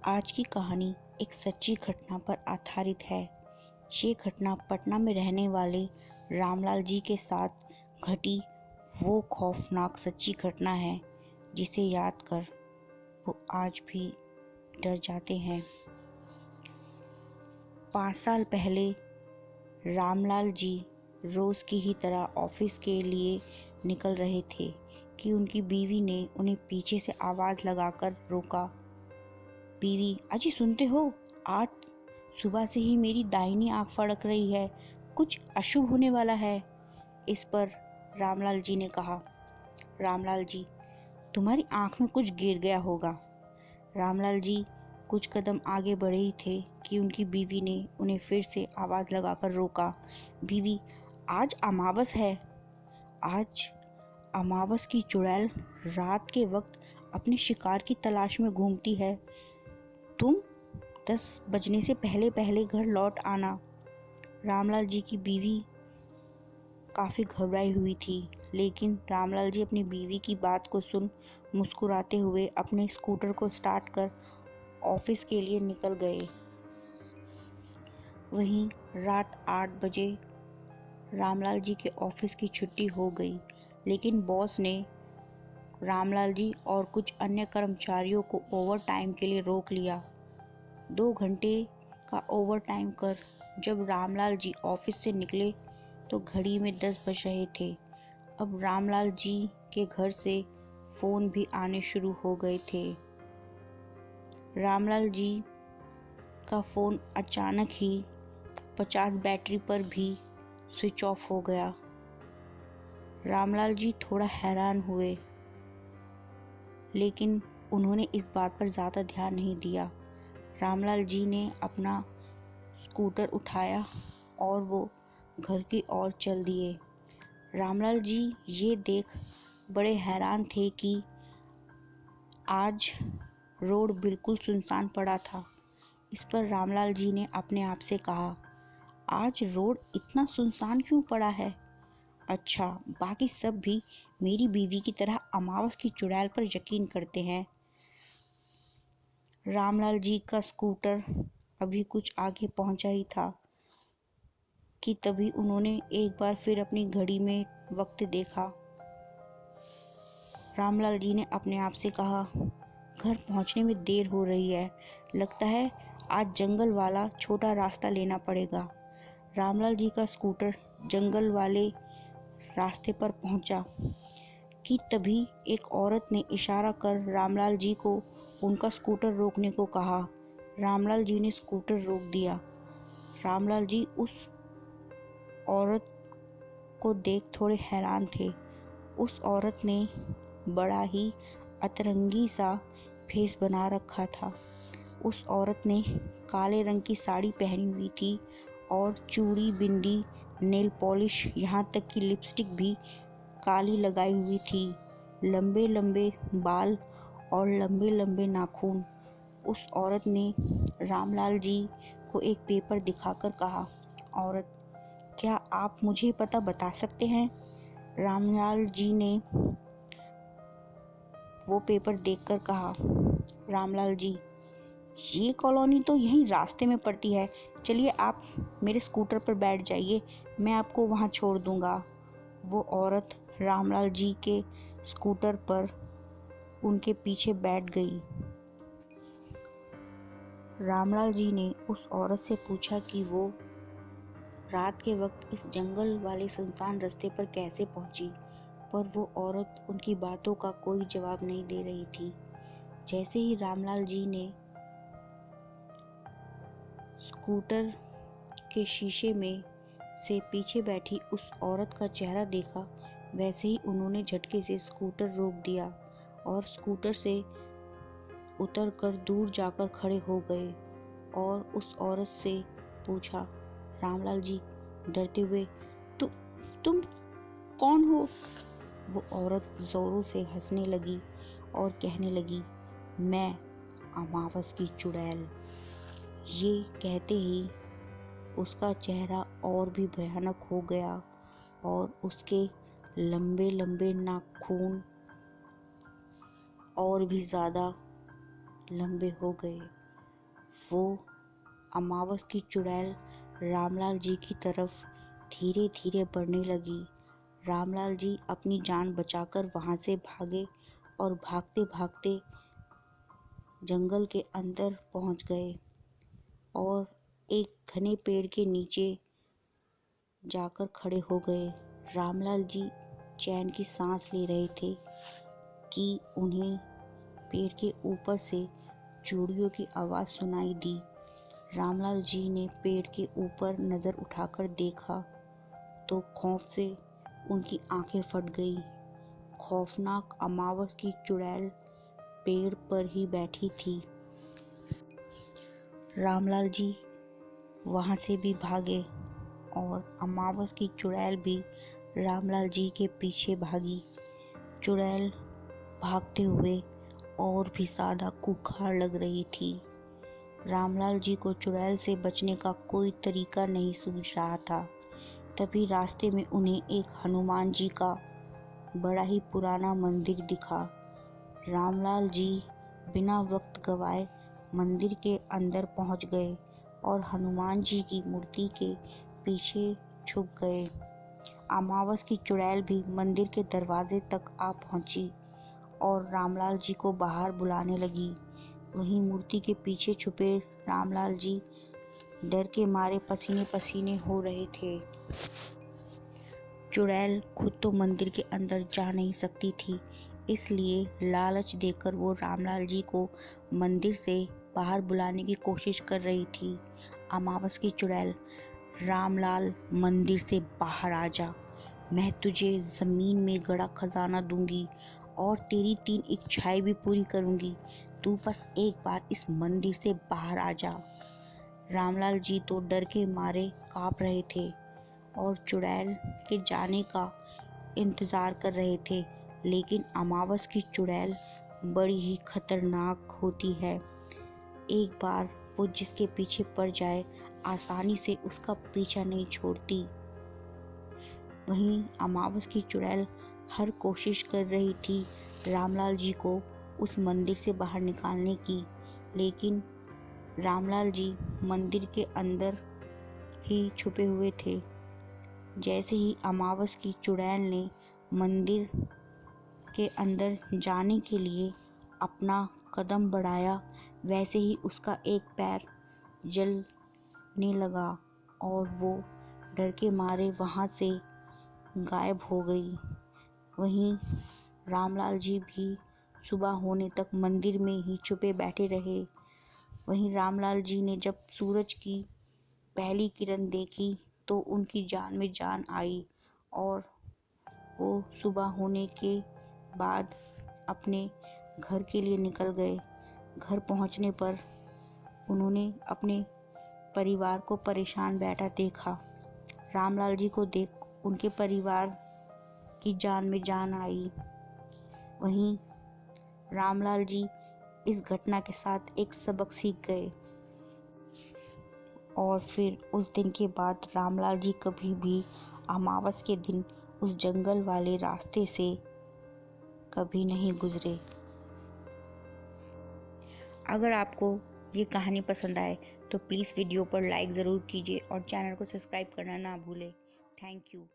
आज की कहानी एक सच्ची घटना पर आधारित है। ये घटना पटना में रहने वाले रामलाल जी के साथ घटी वो खौफनाक सच्ची घटना है जिसे याद कर वो आज भी डर जाते हैं। 5 साल पहले रामलाल जी रोज़ की ही तरह ऑफिस के लिए निकल रहे थे कि उनकी बीवी ने उन्हें पीछे से आवाज़ लगाकर रोका। बीवी, अजी सुनते हो, आज सुबह से ही मेरी दाहिनी आंख फड़क रही है, कुछ अशुभ होने वाला है। इस पर रामलाल जी ने कहा, रामलाल जी, तुम्हारी आंख में कुछ गिर गया होगा। रामलाल जी कुछ कदम आगे बढ़े ही थे कि उनकी बीवी ने उन्हें फिर से आवाज़ लगाकर रोका। बीवी, आज अमावस है। आज अमावस की चुड़ैल रात के वक्त अपने शिकार की तलाश में घूमती है। तुम 10 बजने से पहले पहले घर लौट आना। रामलाल जी की बीवी काफ़ी घबराई हुई थी, लेकिन रामलाल जी अपनी बीवी की बात को सुन मुस्कुराते हुए अपने स्कूटर को स्टार्ट कर ऑफिस के लिए निकल गए। वहीं रात 8 बजे रामलाल जी के ऑफिस की छुट्टी हो गई, लेकिन बॉस ने रामलाल जी और कुछ अन्य कर्मचारियों को ओवर टाइम के लिए रोक लिया। 2 घंटे का ओवर टाइम कर जब रामलाल जी ऑफिस से निकले तो घड़ी में 10 बज रहे थे। अब रामलाल जी के घर से फ़ोन भी आने शुरू हो गए थे। रामलाल जी का फ़ोन अचानक ही 50 बैटरी पर भी स्विच ऑफ हो गया। रामलाल जी थोड़ा हैरान हुए, लेकिन उन्होंने इस बात पर ज़्यादा ध्यान नहीं दिया। रामलाल जी ने अपना स्कूटर उठाया और वो घर की ओर चल दिए। रामलाल जी ये देख बड़े हैरान थे कि आज रोड बिल्कुल सुनसान पड़ा था। इस पर रामलाल जी ने अपने आप से कहा, आज रोड इतना सुनसान क्यों पड़ा है? अच्छा, बाकी सब भी मेरी बीवी की तरह अमावस की चुड़ैल पर यकीन करते हैं। रामलाल जी का स्कूटर अभी कुछ आगे पहुंचा ही था कि तभी उन्होंने एक बार फिर अपनी घड़ी में वक्त देखा। रामलाल जी ने अपने आप से कहा, घर पहुंचने में देर हो रही है, लगता है आज जंगल वाला छोटा रास्ता लेना पड़ेगा। रामलाल जी का स्कूटर जंगल वाले रास्ते पर पहुंचा कि तभी एक औरत ने इशारा कर रामलाल जी को उनका स्कूटर रोकने को कहा। रामलाल जी ने स्कूटर रोक दिया। रामलाल जी उस औरत को देख थोड़े हैरान थे। उस औरत ने बड़ा ही अतरंगी सा फेस बना रखा था। उस औरत ने काले रंग की साड़ी पहनी हुई थी और चूड़ी, बिंदी, नेल पॉलिश, यहाँ तक कि लिपस्टिक भी काली लगाई हुई थी। लंबे लंबे बाल और लंबे लंबे नाखून। उस औरत ने रामलाल जी को एक पेपर दिखाकर कहा, औरत, क्या आप मुझे पता बता सकते हैं? रामलाल जी ने वो पेपर देखकर कहा, रामलाल जी, ये कॉलोनी तो यहीं रास्ते में पड़ती है, चलिए आप मेरे स्कूटर पर बैठ जाइए, मैं आपको वहाँ छोड़ दूँगा। वो औरत रामलाल जी के स्कूटर पर उनके पीछे बैठ गई। रामलाल जी ने उस औरत से पूछा कि वो रात के वक्त इस जंगल वाले सुनसान रास्ते पर कैसे पहुंची, पर वो औरत उनकी बातों का कोई जवाब नहीं दे रही थी। जैसे ही रामलाल जी ने स्कूटर के शीशे में से पीछे बैठी उस औरत का चेहरा देखा, वैसे ही उन्होंने झटके से स्कूटर रोक दिया और स्कूटर से उतरकर दूर जाकर खड़े हो गए और उस औरत से पूछा, रामलाल जी डरते हुए, तुम कौन हो? वो औरत जोरों से हंसने लगी और कहने लगी, मैं अमावस की चुड़ैल। ये कहते ही उसका चेहरा और भी भयानक हो गया और उसके लंबे लंबे नाखून और भी ज़्यादा लंबे हो गए। वो अमावस की चुड़ैल रामलाल जी की तरफ धीरे धीरे बढ़ने लगी। रामलाल जी अपनी जान बचाकर वहां से भागे और भागते भागते जंगल के अंदर पहुंच गए और एक घने पेड़ के नीचे जाकर खड़े हो गए। रामलाल जी चैन की सांस ले रहे थे कि उन्हें पेड़ के ऊपर से चूड़ियों की आवाज़ सुनाई दी। रामलाल जी ने पेड़ के ऊपर नज़र उठाकर देखा तो खौफ से उनकी आंखें फट गई। खौफनाक अमावस की चुड़ैल पेड़ पर ही बैठी थी। रामलाल जी वहां से भी भागे और अमावस की चुड़ैल भी रामलाल जी के पीछे भागी। चुड़ैल भागते हुए और भी ज़्यादा खूंखार लग रही थी। रामलाल जी को चुड़ैल से बचने का कोई तरीका नहीं सूझ रहा था। तभी रास्ते में उन्हें एक हनुमान जी का बड़ा ही पुराना मंदिर दिखा। रामलाल जी बिना वक्त गवाए मंदिर के अंदर पहुंच गए और हनुमान जी की मूर्ति के पीछे छुप गए। अमावस की चुड़ैल भी मंदिर के दरवाजे तक आ पहुंची और रामलाल जी को बाहर बुलाने लगी। वहीं मूर्ति के पीछे छुपे रामलाल जी डर के मारे पसीने पसीने हो रहे थे। चुड़ैल खुद तो मंदिर के अंदर जा नहीं सकती थी, इसलिए लालच देकर वो रामलाल जी को मंदिर से बाहर बुलाने की कोशिश कर रही थी। अमावस की चुड़ैल, रामलाल मंदिर से बाहर आ जा, मैं तुझे ज़मीन में गड़ा खजाना दूंगी और तेरी 3 इच्छाएं भी पूरी करूंगी। तू बस एक बार इस मंदिर से बाहर आ जा। रामलाल जी तो डर के मारे कांप रहे थे और चुड़ैल के जाने का इंतज़ार कर रहे थे, लेकिन अमावस की चुड़ैल बड़ी ही खतरनाक होती है। एक बार वो जिसके पीछे पड़ जाए आसानी से उसका पीछा नहीं छोड़ती। वहीं अमावस की चुड़ैल हर कोशिश कर रही थी रामलाल जी को उस मंदिर से बाहर निकालने की, लेकिन रामलाल जी मंदिर के अंदर ही छुपे हुए थे। जैसे ही अमावस की चुड़ैल ने मंदिर के अंदर जाने के लिए अपना कदम बढ़ाया, वैसे ही उसका एक पैर जलने लगा और वो डर के मारे वहाँ से गायब हो गई। वहीं रामलाल जी भी सुबह होने तक मंदिर में ही छुपे बैठे रहे। वहीं रामलाल जी ने जब सूरज की पहली किरण देखी तो उनकी जान में जान आई और वो सुबह होने के बाद अपने घर के लिए निकल गए। घर पहुंचने पर उन्होंने अपने परिवार को परेशान बैठा देखा। रामलाल जी को देख उनके परिवार की जान में जान आई। वहीं रामलाल जी इस घटना के साथ एक सबक सीख गए और फिर उस दिन के बाद रामलाल जी कभी भी अमावस के दिन उस जंगल वाले रास्ते से कभी नहीं गुजरे। अगर आपको ये कहानी पसंद आए तो प्लीज़ वीडियो पर लाइक ज़रूर कीजिए और चैनल को सब्सक्राइब करना ना भूलें। Thank you.